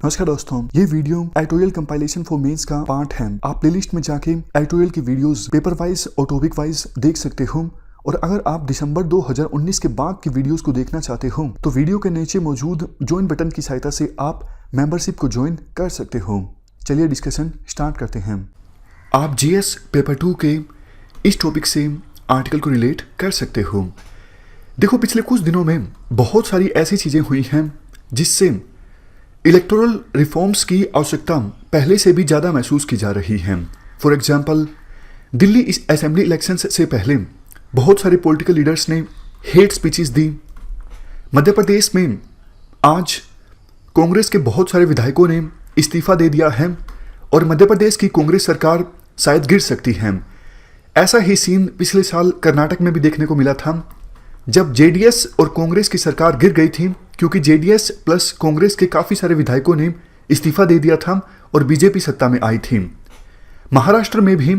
नमस्कार दोस्तों, ये video editorial compilation for mains का पार्ट है। आप प्लेलिस्ट में जाके एडिटोरियल की वीडियोस पेपर वाइज और टॉपिक वाइज देख सकते हो। और अगर आप दिसंबर 2019 के बाद की वीडियोस को देखना चाहते हो तो वीडियो के नीचे मौजूद ज्वाइन बटन की सहायता से आप मेंबरशिप को ज्वाइन कर सकते हो। चलिए डिस्कशन स्टार्ट करते हैं। आप जीएस पेपर 2 के इस टॉपिक से आर्टिकल को रिलेट कर सकते हो। देखो, पिछले कुछ दिनों में बहुत सारी ऐसी चीजें हुई हैं जिससे इलेक्टोरल रिफॉर्म्स की आवश्यकता पहले से भी ज़्यादा महसूस की जा रही है। For example, Delhi assembly elections से पहले बहुत सारे पॉलिटिकल लीडर्स ने हेट स्पीचेस दी। मध्य प्रदेश में आज कांग्रेस के बहुत सारे विधायकों ने इस्तीफा दे दिया है और मध्य प्रदेश की कांग्रेस सरकार शायद गिर सकती है। ऐसा ही सीन पिछले साल कर्नाटक में भी देखने को मिला था, जब जेडीएस और कांग्रेस की सरकार गिर गई थी क्योंकि जेडीएस प्लस कांग्रेस के काफ़ी सारे विधायकों ने इस्तीफा दे दिया था और बीजेपी सत्ता में आई थी। महाराष्ट्र में भी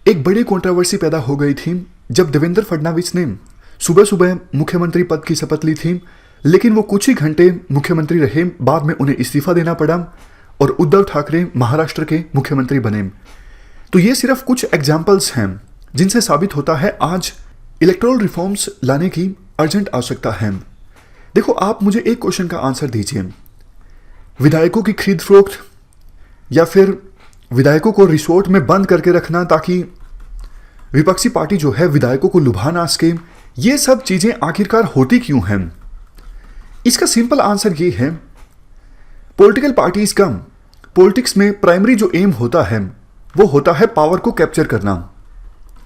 एक बड़ी कंट्रोवर्सी पैदा हो गई थी जब देवेंद्र फडणवीस ने सुबह सुबह मुख्यमंत्री पद की शपथ ली थी, लेकिन वो कुछ ही घंटे मुख्यमंत्री रहे, बाद में उन्हें इस्तीफा देना पड़ा और उद्धव ठाकरे महाराष्ट्र के मुख्यमंत्री बने। तो ये सिर्फ कुछ एग्जाम्पल्स हैं जिनसे साबित होता है आज इलेक्टोरल रिफॉर्म्स लाने की अर्जेंट आवश्यकता है। देखो, आप मुझे एक क्वेश्चन का आंसर दीजिए, विधायकों की खरीद फरोख्त या फिर विधायकों को रिसोर्ट में बंद करके रखना ताकि विपक्षी पार्टी जो है विधायकों को लुभा ना सके, ये सब चीजें आखिरकार होती क्यों हैं? इसका सिंपल आंसर ये है, पॉलिटिकल पार्टीज का पॉलिटिक्स में प्राइमरी जो एम होता है वो होता है पावर को कैप्चर करना,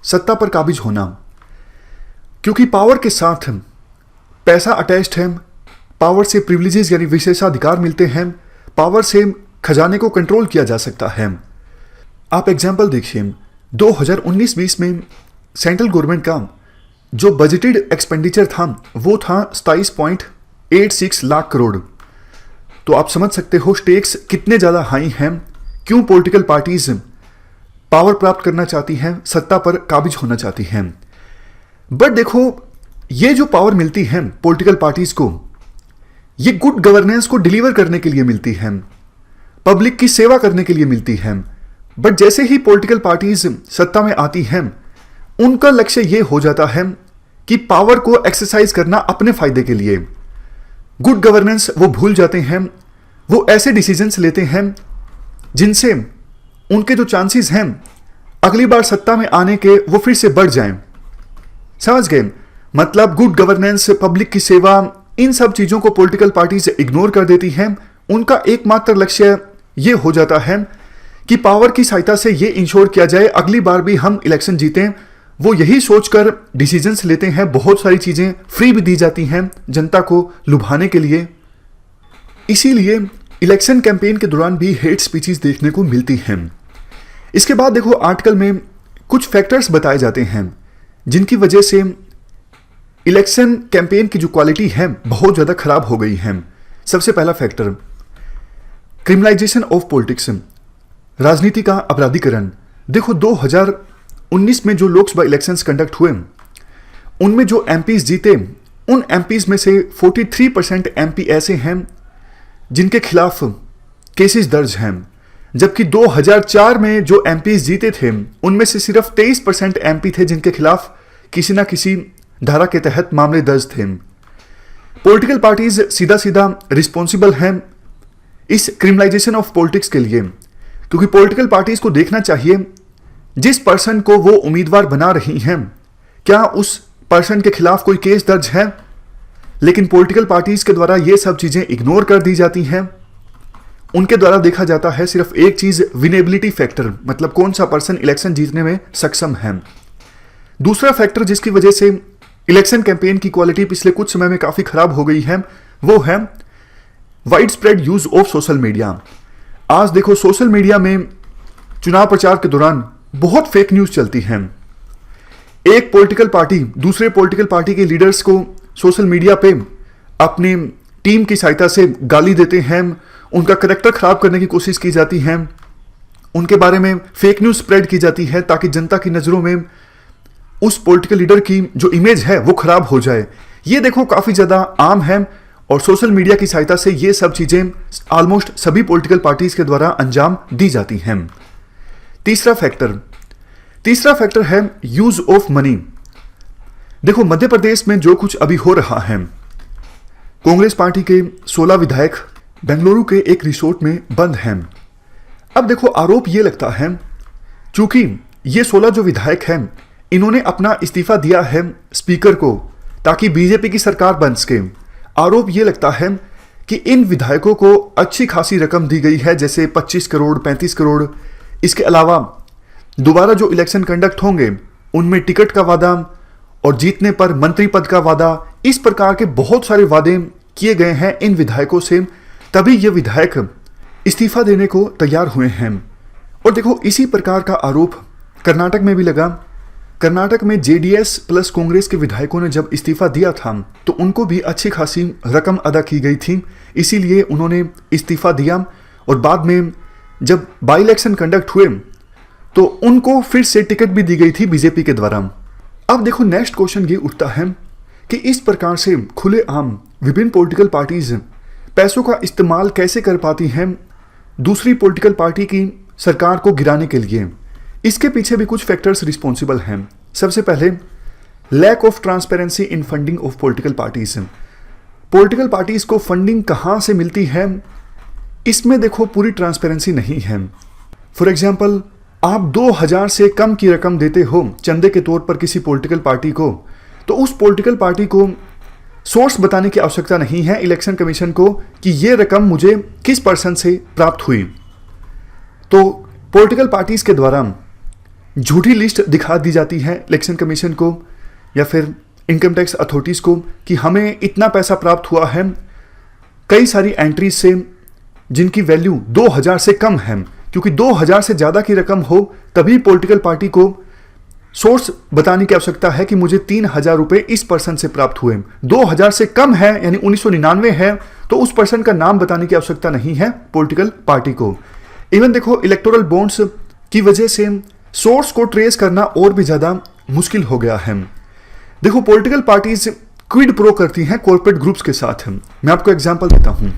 सत्ता पर काबिज होना। क्योंकि पावर के साथ पैसा अटैच्ड है, पावर से प्रिविलेजेस यानी विशेषाधिकार मिलते हैं, पावर से खजाने को कंट्रोल किया जा सकता है। आप एग्जांपल देखिए, 2019-20 में सेंट्रल गवर्नमेंट का जो बजटेड एक्सपेंडिचर था वो था 27.86 लाख करोड़। तो आप समझ सकते हो स्टेक्स कितने ज़्यादा हाई हैं, क्यों पॉलिटिकल पार्टीज पावर प्राप्त करना चाहती हैं, सत्ता पर काबिज होना चाहती हैं। बट देखो, ये जो पावर मिलती है पॉलिटिकल पार्टीज को, ये गुड गवर्नेंस को डिलीवर करने के लिए मिलती है, पब्लिक की सेवा करने के लिए मिलती है। बट जैसे ही पॉलिटिकल पार्टीज सत्ता में आती हैं, उनका लक्ष्य ये हो जाता है कि पावर को एक्सरसाइज करना अपने फायदे के लिए। गुड गवर्नेंस वो भूल जाते हैं, वो ऐसे डिसीजंस लेते हैं जिनसे उनके जो चांसेस हैं अगली बार सत्ता में आने के वो फिर से बढ़ जाएं। समझ गए? मतलब गुड गवर्नेंस, पब्लिक की सेवा, इन सब चीजों को पॉलिटिकल पार्टीज इग्नोर कर देती हैं। उनका एकमात्र लक्ष्य ये हो जाता है कि पावर की सहायता से ये इंश्योर किया जाए अगली बार भी हम इलेक्शन जीतें। वो यही सोचकर डिसीजंस लेते हैं। बहुत सारी चीजें फ्री भी दी जाती हैं जनता को लुभाने के लिए। इसीलिए इलेक्शन कैंपेन के दौरान भी हेट स्पीचेस देखने को मिलती हैं। इसके बाद देखो, आर्टिकल में कुछ फैक्टर्स बताए जाते हैं जिनकी वजह से इलेक्शन कैंपेन की जो क्वालिटी है बहुत ज़्यादा खराब हो गई है। सबसे पहला फैक्टर, क्रिमिनलाइजेशन ऑफ पॉलिटिक्स, राजनीति का अपराधीकरण। देखो, 2019 में जो लोकसभा इलेक्शंस कंडक्ट हुए, उनमें जो एमपीज जीते, उन एमपीज में से 43% एमपी ऐसे हैं जिनके खिलाफ केसेस दर्ज हैं, जबकि 2004 में जो एमपीज जीते थे उनमें से सिर्फ 23% एमपी थे जिनके खिलाफ किसी ना किसी धारा के तहत मामले दर्ज थे। पॉलिटिकल पार्टीज सीधा सीधा रिस्पॉन्सिबल हैं इस क्रिमिनलाइजेशन ऑफ पॉलिटिक्स के लिए, क्योंकि पॉलिटिकल पार्टीज को देखना चाहिए जिस पर्सन को वो उम्मीदवार बना रही हैं क्या उस पर्सन के खिलाफ कोई केस दर्ज है। लेकिन पॉलिटिकल पार्टीज के द्वारा ये सब चीजें इग्नोर कर दी जाती हैं। उनके द्वारा देखा जाता है सिर्फ एक चीज, विनेबिलिटी फैक्टर, मतलब कौन सा पर्सन इलेक्शन जीतने में सक्षम है। दूसरा फैक्टर जिसकी वजह से इलेक्शन कैंपेन की क्वालिटी पिछले कुछ समय में काफी खराब हो गई है वो है wide spread use of social media. आज देखो, सोशल मीडिया में चुनाव प्रचार के दौरान बहुत फेक न्यूज चलती है। एक पॉलिटिकल पार्टी दूसरे पॉलिटिकल पार्टी के लीडर्स को सोशल मीडिया पे अपनी टीम की सहायता से गाली देते हैं, उनका करैक्टर खराब करने की कोशिश की जाती है, उनके बारे में फेक न्यूज स्प्रेड की जाती है ताकि जनता की नजरों में उस पॉलिटिकल लीडर की जो इमेज है वो खराब हो जाए। ये देखो काफी ज्यादा आम है और सोशल मीडिया की सहायता से ये सब चीजें ऑलमोस्ट सभी पॉलिटिकल पार्टीज के द्वारा अंजाम दी जाती हैं। तीसरा फैक्टर है यूज ऑफ मनी। देखो, मध्य प्रदेश में जो कुछ अभी हो रहा है, कांग्रेस पार्टी के 16 विधायक बेंगलुरु के एक रिसोर्ट में बंद हैं। अब देखो, आरोप ये लगता है, चूंकि ये 16 जो विधायक हैं, इन्होंने अपना इस्तीफा दिया है स्पीकर को ताकि बीजेपी की सरकार बन सके। आरोप ये लगता है कि इन विधायकों को अच्छी खासी रकम दी गई है, जैसे 25 करोड़ 35 करोड़। इसके अलावा दोबारा जो इलेक्शन कंडक्ट होंगे उनमें टिकट का वादा और जीतने पर मंत्री पद का वादा, इस प्रकार के बहुत सारे वादे किए गए हैं इन विधायकों से, तभी ये विधायक इस्तीफा देने को तैयार हुए हैं। और देखो, इसी प्रकार का आरोप कर्नाटक में भी लगा। कर्नाटक में जेडीएस प्लस कांग्रेस के विधायकों ने जब इस्तीफा दिया था तो उनको भी अच्छी खासी रकम अदा की गई थी, इसीलिए उन्होंने इस्तीफा दिया। और बाद में जब बाई इलेक्शन कंडक्ट हुए तो उनको फिर से टिकट भी दी गई थी बीजेपी के द्वारा। अब देखो, नेक्स्ट क्वेश्चन ये उठता है कि इस प्रकार से खुलेआम विभिन्न पॉलिटिकल पार्टीज पैसों का इस्तेमाल कैसे कर पाती हैं दूसरी पॉलिटिकल पार्टी की सरकार को गिराने के लिए। इसके पीछे भी कुछ फैक्टर्स रिस्पॉन्सिबल हैं। सबसे पहले, lack of transparency in funding of political parties. Political parties को फंडिंग कहां से मिलती है, इसमें देखो पूरी ट्रांसपेरेंसी नहीं है। फॉर एग्जाम्पल, आप 2000 से कम की रकम देते हो चंदे के तौर पर किसी पॉलिटिकल पार्टी को, तो उस पॉलिटिकल पार्टी को सोर्स बताने की आवश्यकता नहीं है इलेक्शन कमीशन को कि ये रकम मुझे किस पर्सन से प्राप्त हुई। तो पॉलिटिकल पार्टीज के द्वारा झूठी लिस्ट दिखा दी जाती है इलेक्शन कमीशन को या फिर इनकम टैक्स अथॉरिटीज को कि हमें इतना पैसा प्राप्त हुआ है कई सारी एंट्रीज से जिनकी वैल्यू 2000 से कम है, क्योंकि 2000 से ज़्यादा की रकम हो तभी पॉलिटिकल पार्टी को सोर्स बताने की आवश्यकता है कि मुझे 3000 रुपए इस पर्सन से प्राप्त हुए। 2000 से कम है यानी 1999 है तो उस पर्सन का नाम बताने की आवश्यकता नहीं है पॉलिटिकल पार्टी को। इवन देखो, इलेक्टोरल बॉन्ड्स की वजह से सोर्स को ट्रेस करना और भी ज़्यादा मुश्किल हो गया है। देखो, पॉलिटिकल पार्टीज क्विड प्रो करती हैं कॉर्पोरेट ग्रुप्स के साथ। मैं आपको एग्जांपल देता हूं,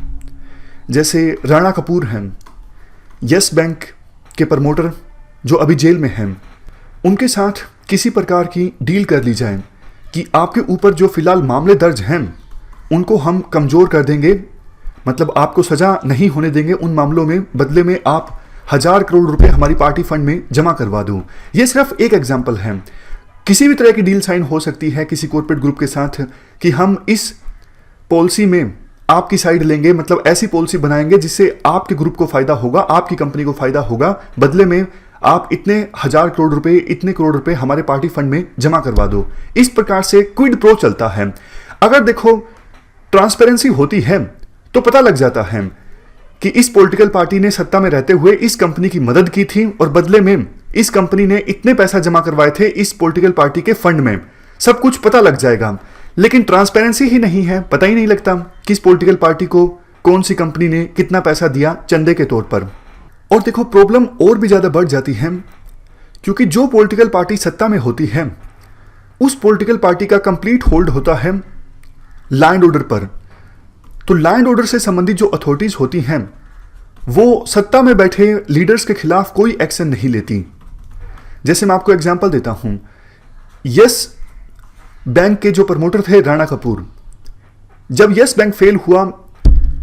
जैसे राणा कपूर हैं, यस बैंक के प्रमोटर जो अभी जेल में हैं, उनके साथ किसी प्रकार की डील कर ली जाए कि आपके ऊपर जो फिलहाल मामले दर्ज हैं उनको हम कमज़ोर कर देंगे, मतलब आपको सज़ा नहीं होने देंगे उन मामलों में, बदले में आप 1000 करोड़ रुपए हमारी पार्टी फंड में जमा करवा दूं। ये सिर्फ एक एग्जाम्पल है। किसी भी तरह की डील साइन हो सकती है किसी कॉर्पोरेट ग्रुप के साथ कि हम इस पॉलिसी में आपकी साइड लेंगे, मतलब ऐसी पॉलिसी बनाएंगे जिससे आपके ग्रुप को फायदा होगा, आपकी कंपनी को फायदा होगा, बदले में आप इतने 1000 करोड़ रुपए, इतने करोड़ रुपए हमारे पार्टी फंड में जमा करवा दो। इस प्रकार से क्विड प्रो चलता है। अगर देखो ट्रांसपेरेंसी होती है तो पता लग जाता है कि इस पॉलिटिकल पार्टी ने सत्ता में रहते हुए इस कंपनी की मदद की थी और बदले में इस कंपनी ने इतने पैसा जमा करवाए थे इस पॉलिटिकल पार्टी के फंड में, सब कुछ पता लग जाएगा। लेकिन ट्रांसपेरेंसी ही नहीं है, पता ही नहीं लगता किस पॉलिटिकल पार्टी को कौन सी कंपनी ने कितना पैसा दिया चंदे के तौर पर। और देखो, प्रॉब्लम और भी ज्यादा बढ़ जाती है क्योंकि जो पॉलिटिकल पार्टी सत्ता में होती है उस पॉलिटिकल पार्टी का कंप्लीट होल्ड होता है लॉ एंड ऑर्डर पर। तो लॉ एंड ऑर्डर से संबंधित जो अथॉरिटीज होती हैं वो सत्ता में बैठे लीडर्स के खिलाफ कोई एक्शन नहीं लेती। जैसे मैं आपको एग्जांपल देता हूं, यस बैंक के जो प्रमोटर थे राणा कपूर, जब यस बैंक फेल हुआ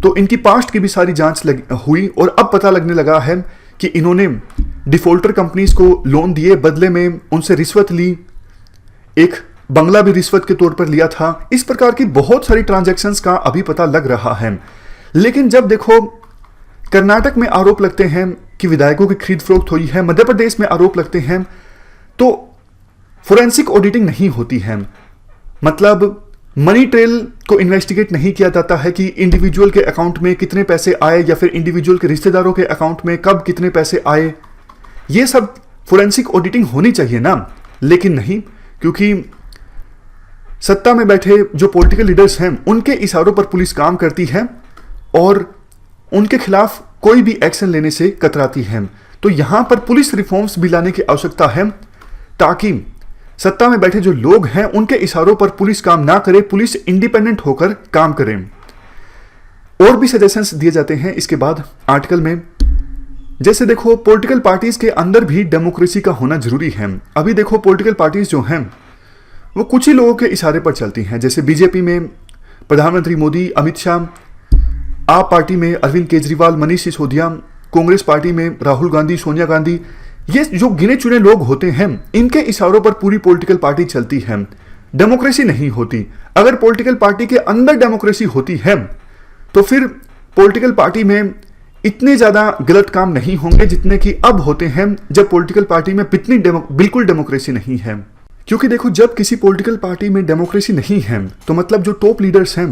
तो इनकी पास्ट की भी सारी जांच हुई और अब पता लगने लगा है कि इन्होंने डिफॉल्टर कंपनीज को लोन दिए, बदले में उनसे रिश्वत ली, एक बंगला भी रिश्वत के तौर पर लिया था। इस प्रकार की बहुत सारी ट्रांजैक्शंस का अभी पता लग रहा है। लेकिन जब देखो कर्नाटक में आरोप लगते हैं कि विधायकों की खरीद फरोख्त हुई है, मध्य प्रदेश में आरोप लगते हैं, तो फोरेंसिक ऑडिटिंग नहीं होती है, मतलब मनी ट्रेल को इन्वेस्टिगेट नहीं किया जाता है कि इंडिविजुअल के अकाउंट में कितने पैसे आए या फिर इंडिविजुअल के रिश्तेदारों के अकाउंट में कब कितने पैसे आए। ये सब फोरेंसिक ऑडिटिंग होनी चाहिए ना, लेकिन नहीं, क्योंकि सत्ता में बैठे जो पॉलिटिकल लीडर्स हैं उनके इशारों पर पुलिस काम करती है और उनके खिलाफ कोई भी एक्शन लेने से कतराती है। तो यहां पर पुलिस रिफॉर्म्स भी लाने की आवश्यकता है ताकि सत्ता में बैठे जो लोग हैं उनके इशारों पर पुलिस काम ना करे, पुलिस इंडिपेंडेंट होकर काम करे। और भी सजेशंस दिए जाते हैं इसके बाद आर्टिकल में। जैसे देखो, पॉलिटिकल पार्टीज के अंदर भी डेमोक्रेसी का होना जरूरी है। अभी देखो, पॉलिटिकल पार्टीज जो हैं वो कुछ ही लोगों के इशारे पर चलती हैं। जैसे बीजेपी में प्रधानमंत्री मोदी, अमित शाह, आप पार्टी में अरविंद केजरीवाल, मनीष सिसोदिया, कांग्रेस पार्टी में राहुल गांधी, सोनिया गांधी, ये जो गिने चुने लोग होते हैं, इनके इशारों पर पूरी पॉलिटिकल पार्टी चलती है। डेमोक्रेसी नहीं होती। अगर पॉलिटिकल पार्टी के अंदर डेमोक्रेसी होती है तो फिर पॉलिटिकल पार्टी में इतने ज्यादा गलत काम नहीं होंगे जितने कि अब होते हैं, जब पॉलिटिकल पार्टी में बिल्कुल डेमोक्रेसी नहीं है। क्योंकि देखो, जब किसी पॉलिटिकल पार्टी में डेमोक्रेसी नहीं है तो मतलब जो टॉप लीडर्स हैं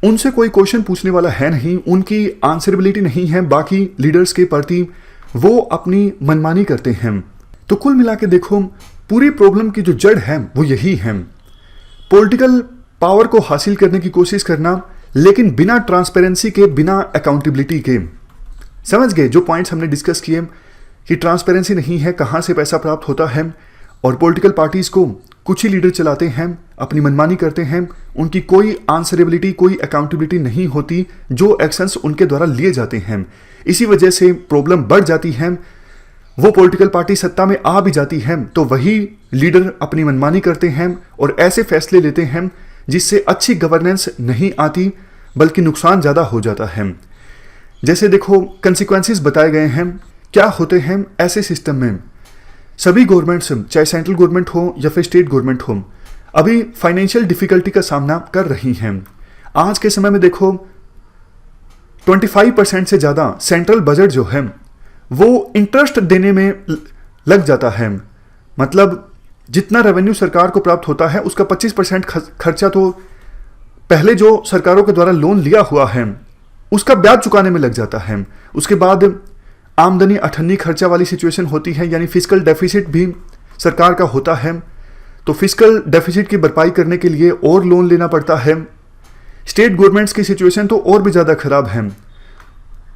उनसे कोई क्वेश्चन पूछने वाला है नहीं, उनकी आंसरेबिलिटी नहीं है बाकी लीडर्स के प्रति, वो अपनी मनमानी करते हैं। तो कुल मिला के देखो, पूरी प्रॉब्लम की जो जड़ है वो यही है, पॉलिटिकल पावर को हासिल करने की कोशिश करना, लेकिन बिना ट्रांसपेरेंसी के, बिना अकाउंटेबिलिटी के। समझ गए जो पॉइंट्स हमने डिस्कस किए कि ट्रांसपेरेंसी नहीं है, कहां से पैसा प्राप्त होता है, और पॉलिटिकल पार्टीज को कुछ ही लीडर चलाते हैं, अपनी मनमानी करते हैं, उनकी कोई आंसरेबिलिटी, कोई अकाउंटेबिलिटी नहीं होती जो एक्शंस उनके द्वारा लिए जाते हैं। इसी वजह से प्रॉब्लम बढ़ जाती है। वो पॉलिटिकल पार्टी सत्ता में आ भी जाती है तो वही लीडर अपनी मनमानी करते हैं और ऐसे फैसले लेते हैं जिससे अच्छी गवर्नेंस नहीं आती बल्कि नुकसान ज़्यादा हो जाता है। जैसे देखो, कंसिक्वेंसेस बताए गए हैं क्या होते हैं ऐसे सिस्टम में। सभी गवर्नमेंट्स, चाहे सेंट्रल गवर्नमेंट हो या फिर स्टेट गवर्नमेंट हो, अभी फाइनेंशियल डिफिकल्टी का सामना कर रही हैं। आज के समय में देखो, 25% से ज़्यादा सेंट्रल बजट जो है वो इंटरेस्ट देने में लग जाता है। मतलब जितना रेवेन्यू सरकार को प्राप्त होता है उसका 25% खर्चा तो पहले जो सरकारों के द्वारा लोन लिया हुआ है उसका ब्याज चुकाने में लग जाता है। उसके बाद आमदनी अठन्नी खर्चा वाली सिचुएशन होती है, यानी फिस्कल डेफिसिट भी सरकार का होता है। तो फिस्कल डेफिसिट की भरपाई करने के लिए और लोन लेना पड़ता है। स्टेट गवर्नमेंट्स की सिचुएशन तो और भी ज़्यादा खराब है,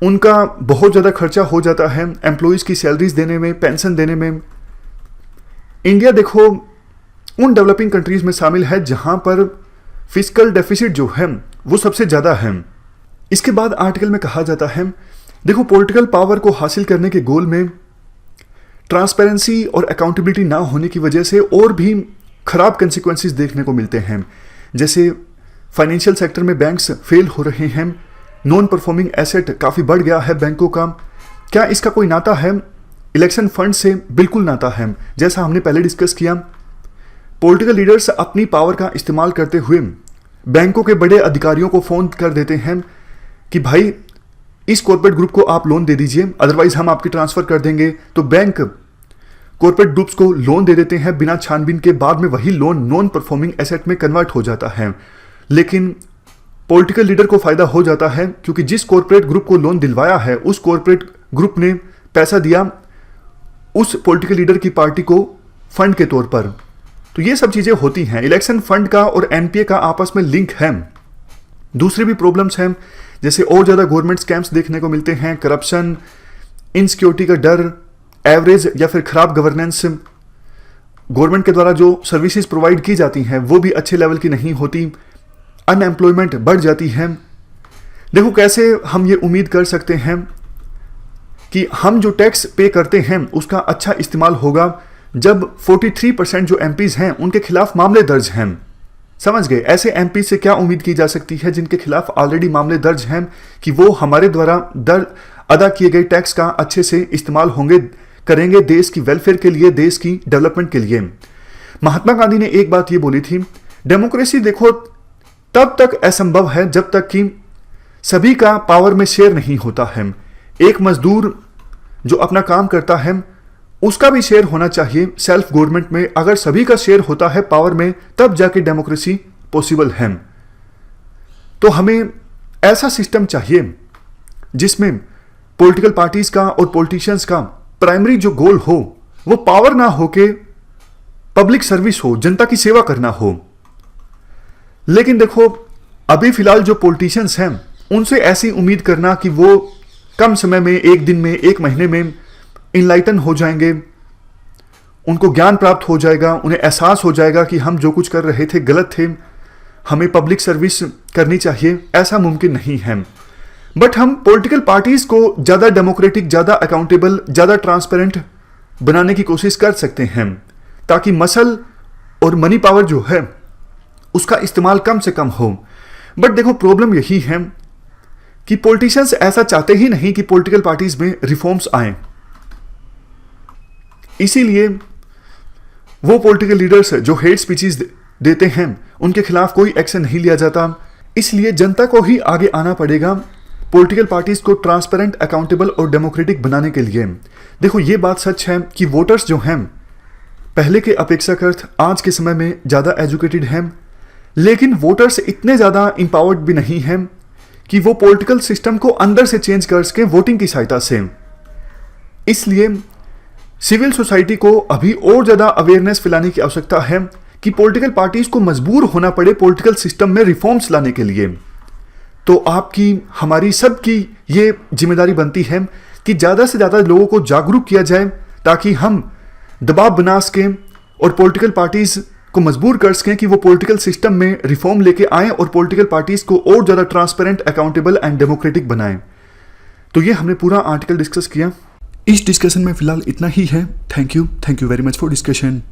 उनका बहुत ज़्यादा खर्चा हो जाता है एम्प्लॉयज़ की सैलरीज देने में, पेंशन देने में। इंडिया देखो उन डेवलपिंग कंट्रीज में शामिल है जहां पर फिस्कल डेफिसिट जो है वो सबसे ज़्यादा है। इसके बाद आर्टिकल में कहा जाता है, देखो पॉलिटिकल पावर को हासिल करने के गोल में ट्रांसपेरेंसी और अकाउंटेबिलिटी ना होने की वजह से और भी खराब कंसिक्वेंसेस देखने को मिलते हैं। जैसे फाइनेंशियल सेक्टर में बैंक्स फेल हो रहे हैं, नॉन परफॉर्मिंग एसेट काफ़ी बढ़ गया है बैंकों का। क्या इसका कोई नाता है इलेक्शन फंड से? बिल्कुल नाता है। जैसा हमने पहले डिस्कस किया, पॉलिटिकल लीडर्स अपनी पावर का इस्तेमाल करते हुए बैंकों के बड़े अधिकारियों को फ़ोन कर देते हैं कि भाई इस कॉर्पोरेट ग्रुप को आप लोन दे दीजिए, अदरवाइज हम आपकी ट्रांसफ़र कर देंगे। तो बैंक कॉर्पोरेट ग्रुप्स को लोन दे देते हैं बिना छानबीन के, बाद में वही लोन नॉन परफॉर्मिंग एसेट में कन्वर्ट हो जाता है। लेकिन पॉलिटिकल लीडर को फायदा हो जाता है क्योंकि जिस कॉर्पोरेट ग्रुप को लोन दिलवाया है उस कॉर्पोरेट ग्रुप ने पैसा दिया उस पॉलिटिकल लीडर की पार्टी को फंड के तौर पर। तो ये सब चीज़ें होती हैं। इलेक्शन फंड का और एनपीए का आपस में लिंक है। दूसरी भी प्रॉब्लम्स हैं, जैसे और ज़्यादा गवर्नमेंट स्कैम्स देखने को मिलते हैं, करप्शन, इनसिक्योरिटी का डर, एवरेज या फिर खराब गवर्नेंस, गवर्नमेंट के द्वारा जो सर्विसेज प्रोवाइड की जाती हैं वो भी अच्छे लेवल की नहीं होती, अनएम्प्लॉयमेंट बढ़ जाती है। देखो कैसे हम ये उम्मीद कर सकते हैं कि हम जो टैक्स पे करते हैं उसका अच्छा इस्तेमाल होगा जब 43% जो एमपीज हैं उनके खिलाफ मामले दर्ज हैं। समझ गए? ऐसे एमपी से क्या उम्मीद की जा सकती है जिनके खिलाफ ऑलरेडी मामले दर्ज हैं कि वो हमारे द्वारा अदा किए गए टैक्स का अच्छे से इस्तेमाल करेंगे देश की वेलफेयर के लिए, देश की डेवलपमेंट के लिए। महात्मा गांधी ने एक बात ये बोली थी, डेमोक्रेसी देखो तब तक असंभव है जब तक कि सभी का पावर में शेयर नहीं होता है। एक मजदूर जो अपना काम करता है उसका भी शेयर होना चाहिए सेल्फ गवर्नमेंट में। अगर सभी का शेयर होता है पावर में तब जाके डेमोक्रेसी पॉसिबल है। तो हमें ऐसा सिस्टम चाहिए जिसमें पॉलिटिकल पार्टीज का और पॉलिटिशियंस का प्राइमरी जो गोल हो वो पावर ना हो के पब्लिक सर्विस हो, जनता की सेवा करना हो। लेकिन देखो अभी फिलहाल जो पॉलिटिशियंस हैं उनसे ऐसी उम्मीद करना कि वो कम समय में, एक दिन में, एक महीने में इनलाइटन हो जाएंगे, उनको ज्ञान प्राप्त हो जाएगा, उन्हें एहसास हो जाएगा कि हम जो कुछ कर रहे थे गलत थे, हमें पब्लिक सर्विस करनी चाहिए, ऐसा मुमकिन नहीं है। बट हम पॉलिटिकल पार्टीज को ज़्यादा डेमोक्रेटिक, ज़्यादा अकाउंटेबल, ज़्यादा ट्रांसपेरेंट बनाने की कोशिश कर सकते हैं, ताकि मसल और मनी पावर जो है उसका इस्तेमाल कम से कम हो। बट देखो, प्रॉब्लम यही है कि पॉलिटिशियंस ऐसा चाहते ही नहीं कि पॉलिटिकल पार्टीज में रिफॉर्म्स आए। इसीलिए वो पॉलिटिकल लीडर्स जो हेट स्पीचेस देते हैं उनके खिलाफ कोई एक्शन नहीं लिया जाता। इसलिए जनता को ही आगे आना पड़ेगा पॉलिटिकल पार्टीज को ट्रांसपेरेंट, अकाउंटेबल और डेमोक्रेटिक बनाने के लिए। देखो, ये बात सच है कि वोटर्स जो हैं पहले के अपेक्षाकृत आज के समय में ज़्यादा एजुकेटेड हैं, लेकिन वोटर्स इतने ज़्यादा एम्पावर्ड भी नहीं हैं कि वो पॉलिटिकल सिस्टम को अंदर से चेंज कर सकें वोटिंग की सहायता से। इसलिए सिविल सोसाइटी को अभी और ज़्यादा अवेयरनेस फैलाने की आवश्यकता है कि पॉलिटिकल पार्टीज को मजबूर होना पड़े पॉलिटिकल सिस्टम में रिफॉर्म्स लाने के लिए। तो आपकी, हमारी सबकी ये जिम्मेदारी बनती है कि ज़्यादा से ज़्यादा लोगों को जागरूक किया जाए, ताकि हम दबाव बना सकें और पॉलिटिकल पार्टीज को मजबूर कर सकें कि वो पॉलिटिकल सिस्टम में रिफॉर्म लेके आएँ और पॉलिटिकल पार्टीज को और ज़्यादा ट्रांसपेरेंट, अकाउंटेबल एंड डेमोक्रेटिक बनाएं। तो ये हमने पूरा आर्टिकल डिस्कस किया। इस डिस्कशन में फिलहाल इतना ही है। Thank you very much for discussion.